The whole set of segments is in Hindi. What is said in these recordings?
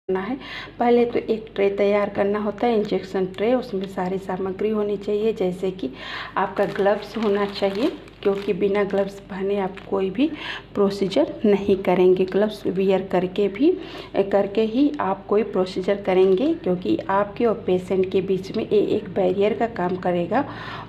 करना है। पहले तो एक ट्रे तैयार करना होता है, इंजेक्शन ट्रे। उसमें सारी सामग्री होनी चाहिए, जैसे कि आपका ग्लव्स होना चाहिए, क्योंकि बिना ग्लव्स पहने आप कोई भी प्रोसीजर नहीं करेंगे। ग्लव्स वियर करके ही आप कोई प्रोसीजर करेंगे, क्योंकि आपके और पेशेंट के बीच में ये एक बैरियर का काम करेगा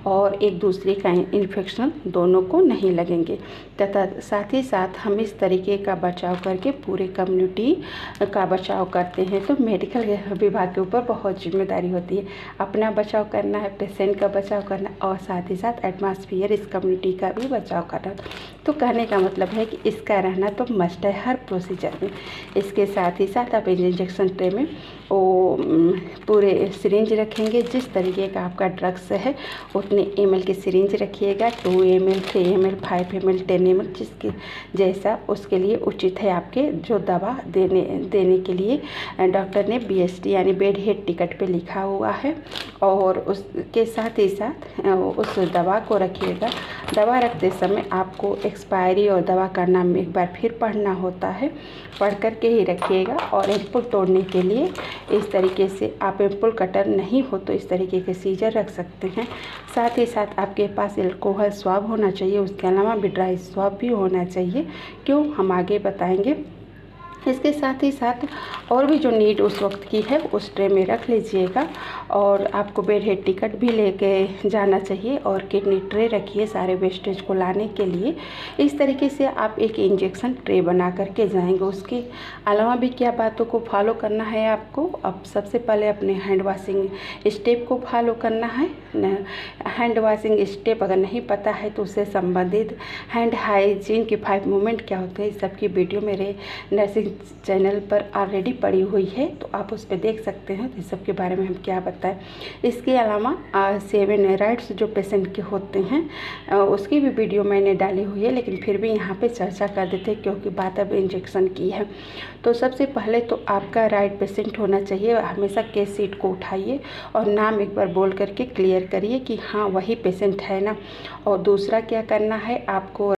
और एक दूसरे का इन्फेक्शन दोनों को नहीं लगेंगे। तथा साथ ही साथ हम इस तरीके का बचाव करके पूरे कम्युनिटी का बचाव करते हैं। तो मेडिकल विभाग के ऊपर बहुत जिम्मेदारी होती है, अपना बचाव करना है, पेशेंट का बचाव करना और साथ ही साथ एटमॉस्फेयर इस कम्युनिटी का भी बचाव करना। तो कहने का मतलब है कि इसका रहना तो मस्ट है हर प्रोसीजर में। इसके साथ ही साथ आप इंजेक्शन ट्रे में वो पूरे सिरिंज रखेंगे। जिस तरीके का आपका ड्रग्स है उतने ml की सिरिंज रखिएगा, 2 ml, 3 ml, 5 ml, 10 ml, जिसके जैसा उसके लिए उचित है। आपके जो दवा देने के लिए डॉक्टर ने BST यानी बेड हेड टिकट पे लिखा हुआ है, और उसके साथ ही साथ उस दवा को रखिएगा। दवा रखते समय आपको एक्सपायरी और दवा का नाम एक बार फिर पढ़ना होता है, पढ़ कर के ही रखिएगा। और एम्पुल तोड़ने के लिए इस तरीके से आप एम्पुल कटर नहीं हो तो इस तरीके के सीजर रख सकते हैं। साथ ही साथ आपके पास एल्कोहल स्वाब होना चाहिए, उसके अलावा भी ड्राई स्वाब भी होना चाहिए। क्यों, हम आगे बताएंगे। इसके साथ ही साथ और भी जो नीड उस वक्त की है उस ट्रे में रख लीजिएगा। और आपको बेड हेड टिकट भी लेके जाना चाहिए और किडनी ट्रे रखिए सारे वेस्टेज को लाने के लिए। इस तरीके से आप एक इंजेक्शन ट्रे बना करके जाएंगे। उसके अलावा भी क्या बातों को फॉलो करना है आपको। अब सबसे पहले अपने हैंड वॉशिंग स्टेप को फॉलो करना है। हैंड वॉशिंग स्टेप अगर नहीं पता है तो उससे संबंधित हैंड हाइजीन के 5 मूवमेंट क्या होते हैं, इस सब की वीडियो मेरे नर्सिंग चैनल पर ऑलरेडी पड़ी हुई है, तो आप उस पर देख सकते हैं। तो इस सब के बारे में हम क्या बताएं। इसके अलावा 7 राइट्स जो पेशेंट के होते हैं उसकी भी वीडियो मैंने डाली हुई है, लेकिन फिर भी यहाँ पे चर्चा कर देते हैं क्योंकि बात अब इंजेक्शन की है। तो सबसे पहले तो आपका राइट पेशेंट होना चाहिए। हमेशा केस सीट को उठाइए और नाम एक बार बोल करके क्लियर करिए कि हाँ वही पेशेंट है ना। और दूसरा क्या करना है आपको,